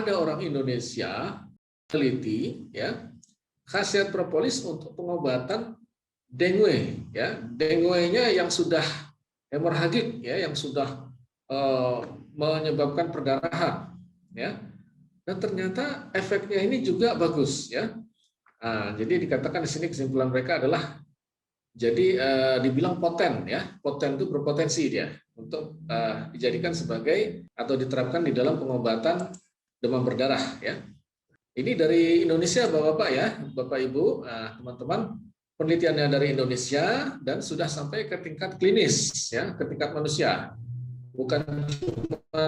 ada orang Indonesia teliti ya khasiat propolis untuk pengobatan dengue ya. Dengue-nya yang sudah hemoragik ya, yang sudah menyebabkan perdarahan ya. Dan ternyata efeknya ini juga bagus ya. Nah, jadi dikatakan di sini kesimpulan mereka adalah jadi dibilang poten ya. Poten itu berpotensi dia untuk dijadikan sebagai atau diterapkan di dalam pengobatan demam berdarah ya. Ini dari Indonesia Bapak-bapak ya, Bapak Ibu, teman-teman, penelitiannya dari Indonesia dan sudah sampai ke tingkat klinis ya, ke tingkat manusia. Bukan cuma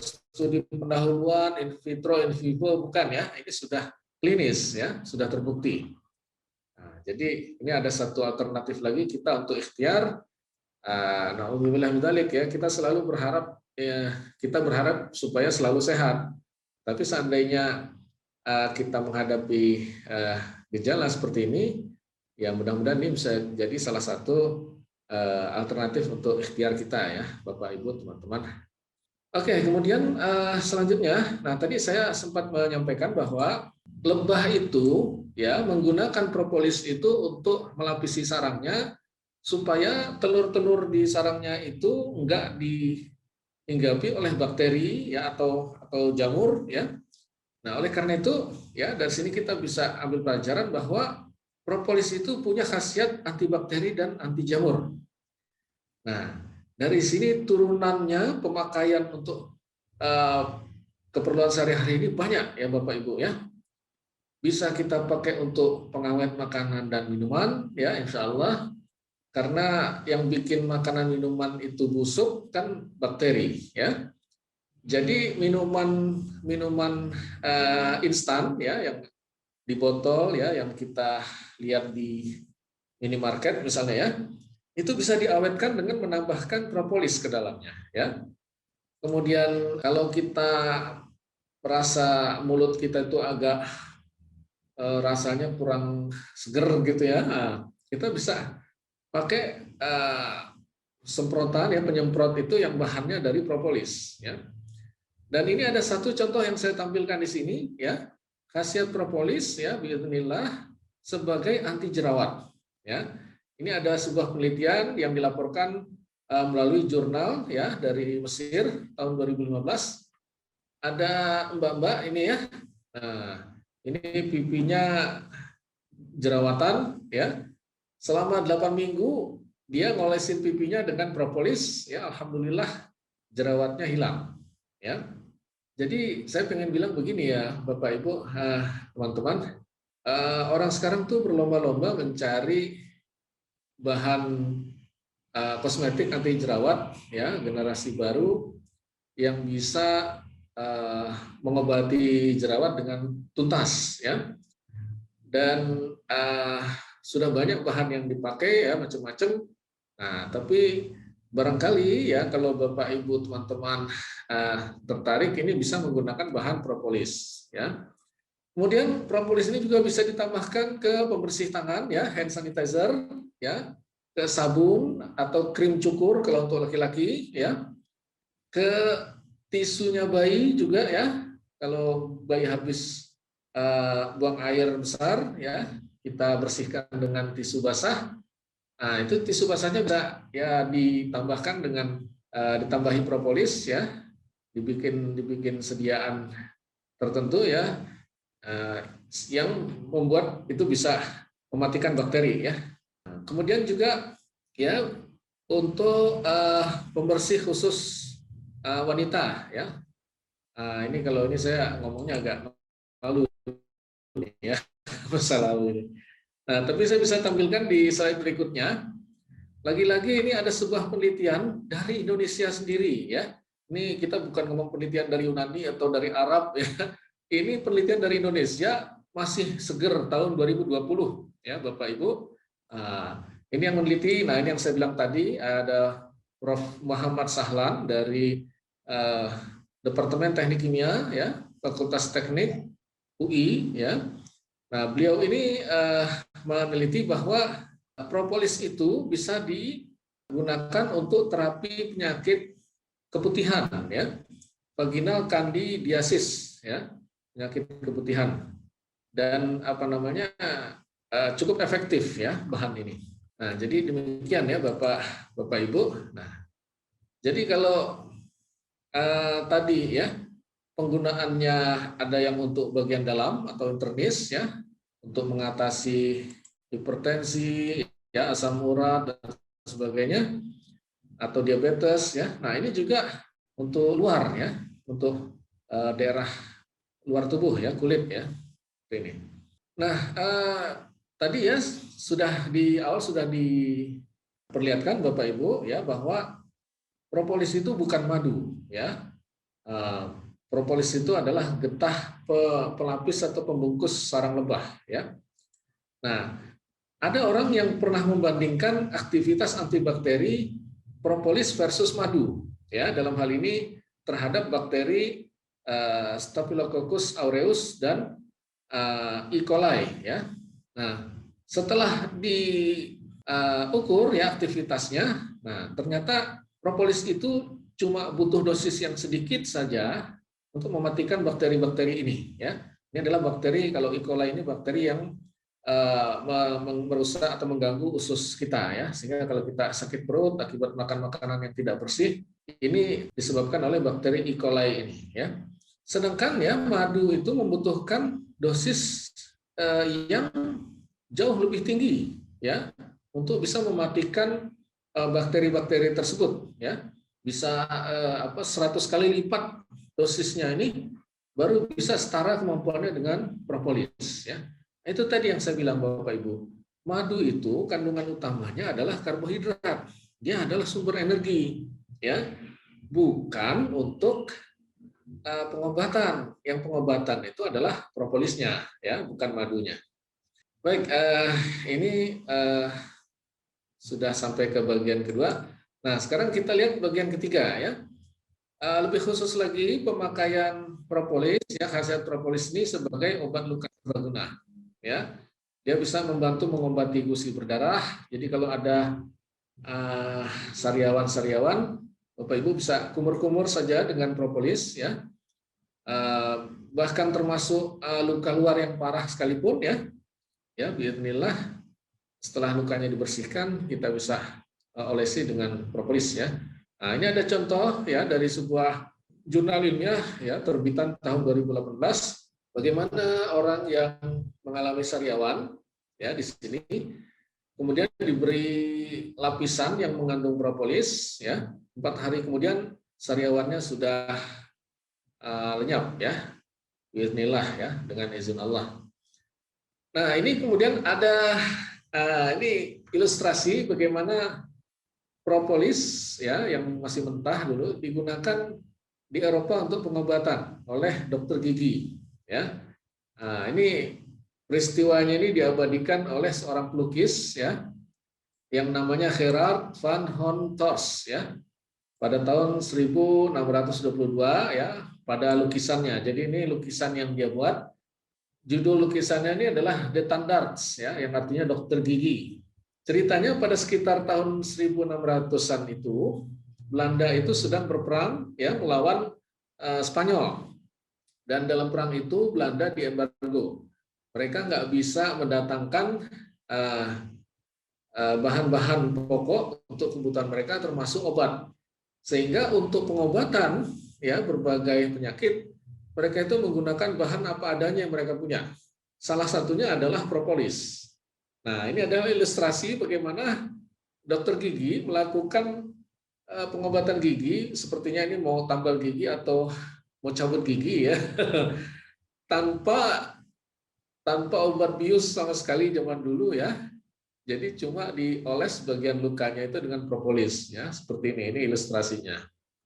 studi pendahuluan in vitro, in vivo, bukan ya. Ini sudah klinis ya, sudah terbukti. Nah, jadi ini ada satu alternatif lagi kita untuk ikhtiar. Nauzubillah min dzalik ya, kita selalu berharap ya, kita berharap supaya selalu sehat. Tapi seandainya kita menghadapi gejala seperti ini, ya mudah-mudahan ini bisa jadi salah satu alternatif untuk ikhtiar kita ya, Bapak Ibu teman-teman. Oke, kemudian selanjutnya, nah tadi saya sempat menyampaikan bahwa lebah itu ya menggunakan propolis itu untuk melapisi sarangnya supaya telur-telur di sarangnya itu enggak dihinggapi oleh bakteri ya atau jamur ya. Nah, oleh karena itu, ya dari sini kita bisa ambil pelajaran bahwa propolis itu punya khasiat antibakteri dan anti jamur. Nah, dari sini turunannya pemakaian untuk keperluan sehari-hari ini banyak ya Bapak Ibu ya. Bisa kita pakai untuk pengawet makanan dan minuman ya insya Allah. Karena yang bikin makanan minuman itu busuk kan bakteri ya. Jadi minuman instan ya yang di botol ya yang kita lihat di minimarket misalnya ya, itu bisa diawetkan dengan menambahkan propolis ke dalamnya ya. Kemudian kalau kita merasa mulut kita itu agak rasanya kurang seger gitu ya, kita bisa pakai semprotan ya, penyemprot itu yang bahannya dari propolis ya. Dan ini ada satu contoh yang saya tampilkan di sini ya. Khasiat propolis ya bismillah sebagai anti jerawat ya. Ini ada sebuah penelitian yang dilaporkan melalui jurnal ya dari Mesir tahun 2015. Ada mbak-mbak ini ya. Nah, ini pipinya jerawatan ya. Selama 8 minggu dia ngolesin pipinya dengan propolis ya, alhamdulillah jerawatnya hilang ya. Jadi saya pengen bilang begini ya Bapak Ibu, teman-teman, orang sekarang tuh berlomba-lomba mencari bahan kosmetik anti jerawat ya, generasi baru yang bisa mengobati jerawat dengan tuntas ya. Dan sudah banyak bahan yang dipakai ya macam-macam. Nah, tapi barangkali ya kalau Bapak Ibu teman-teman tertarik ini bisa menggunakan bahan propolis ya. Kemudian propolis ini juga bisa ditambahkan ke pembersih tangan ya, hand sanitizer ya, ke sabun atau krim cukur kalau untuk laki-laki ya. Ke tisunya bayi juga ya. Kalau bayi habis buang air besar ya, kita bersihkan dengan tisu basah. Nah, itu tisu basahnya bisa ya ditambahkan dengan ditambahi propolis ya, dibikin sediaan tertentu ya, yang membuat itu bisa mematikan bakteri ya. Kemudian juga ya untuk pembersih khusus wanita ya. Ini kalau ini saya ngomongnya agak malu ya masalah ini. Nah, tapi saya bisa tampilkan di slide berikutnya. Lagi-lagi ini ada sebuah penelitian dari Indonesia sendiri ya. Ini kita bukan ngomong penelitian dari Yunani atau dari Arab ya. Ini penelitian dari Indonesia masih seger tahun 2020 ya Bapak Ibu. Ini yang meneliti, nah ini yang saya bilang tadi ada Prof. Muhammad Sahlan dari Departemen Teknik Kimia ya, Fakultas Teknik UI ya. Nah, beliau ini meneliti bahwa propolis itu bisa digunakan untuk terapi penyakit keputihan ya, vaginal candidiasis ya, penyakit keputihan. Dan apa namanya, cukup efektif ya bahan ini. Nah, jadi demikian ya Bapak Ibu. Nah, jadi kalau tadi ya penggunaannya ada yang untuk bagian dalam atau internis ya, untuk mengatasi hipertensi, ya, asam urat dan sebagainya, atau diabetes ya. Nah, ini juga untuk luar ya, untuk daerah luar tubuh ya, kulit ya. Ini. Nah, tadi ya sudah di awal sudah diperlihatkan Bapak Ibu ya bahwa propolis itu bukan madu ya. Propolis itu adalah getah pelapis atau pembungkus sarang lebah ya. Nah, ada orang yang pernah membandingkan aktivitas antibakteri propolis versus madu ya, dalam hal ini terhadap bakteri Staphylococcus aureus dan E. coli ya. Nah, setelah diukur ya aktivitasnya, nah ternyata propolis itu cuma butuh dosis yang sedikit saja untuk mematikan bakteri-bakteri ini ya. Ini adalah bakteri, kalau E. coli ini bakteri yang merusak atau mengganggu usus kita ya, sehingga kalau kita sakit perut akibat makan makanan yang tidak bersih, ini disebabkan oleh bakteri E. coli ini ya. Sedangkan ya madu itu membutuhkan dosis yang jauh lebih tinggi ya untuk bisa mematikan bakteri-bakteri tersebut ya. Bisa 100 kali lipat dosisnya ini baru bisa setara kemampuannya dengan propolis ya. Itu tadi yang saya bilang Bapak Ibu. Madu itu kandungan utamanya adalah karbohidrat. Dia adalah sumber energi ya. Bukan untuk pengobatan. Yang pengobatan itu adalah propolisnya ya, bukan madunya. Baik, ini sudah sampai ke bagian kedua. Nah, sekarang kita lihat bagian ketiga ya. Lebih khusus lagi pemakaian propolis ya, khasiat propolis ini sebagai obat luka serbaguna ya. Dia bisa membantu mengobati gusi berdarah. Jadi kalau ada sariawan-sariawan, Bapak Ibu bisa kumur-kumur saja dengan propolis ya. Bahkan termasuk luka luar yang parah sekalipun ya bismillah, setelah lukanya dibersihkan kita bisa olesi dengan propolis ya. Nah, ini ada contoh ya dari sebuah jurnal ilmiah ya terbitan tahun 2018, bagaimana orang yang mengalami sariawan ya di sini kemudian diberi lapisan yang mengandung propolis ya, 4 hari kemudian sariawannya sudah lenyap ya, bismillah ya, dengan izin Allah. Nah, ini kemudian ada ini ilustrasi bagaimana propolis ya yang masih mentah dulu digunakan di Eropa untuk pengobatan oleh dokter gigi ya. Nah, ini peristiwanya ini diabadikan oleh seorang pelukis ya yang namanya Gerard van Honthorst ya pada tahun 1622 ya, pada lukisannya. Jadi ini lukisan yang dia buat. Judul lukisannya ini adalah The Tandarts ya, yang artinya dokter gigi. Ceritanya pada sekitar tahun 1600-an itu Belanda itu sedang berperang ya melawan Spanyol. Dan dalam perang itu Belanda diembargo. Mereka nggak bisa mendatangkan bahan-bahan pokok untuk kebutuhan mereka termasuk obat. Sehingga untuk pengobatan ya berbagai penyakit mereka itu menggunakan bahan apa adanya yang mereka punya. Salah satunya adalah propolis. Nah, ini adalah ilustrasi bagaimana dokter gigi melakukan pengobatan gigi, sepertinya ini mau tambal gigi atau mau cabut gigi ya. tanpa obat bius sama sekali zaman dulu ya. Jadi cuma dioles bagian lukanya itu dengan propolis ya, seperti ini ilustrasinya.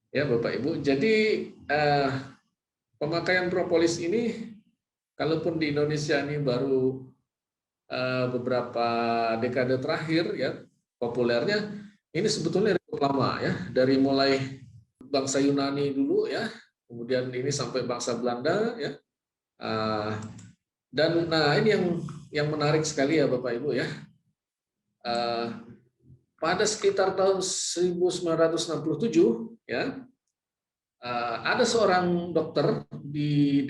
Ya, Bapak Ibu. Jadi pemakaian propolis ini kalaupun di Indonesia ini baru beberapa dekade terakhir ya populernya, ini sebetulnya cukup lama ya, dari mulai bangsa Yunani dulu ya, kemudian ini sampai bangsa Belanda ya. Dan nah ini yang menarik sekali ya Bapak Ibu ya. Pada sekitar tahun 1967 ya, ada seorang dokter di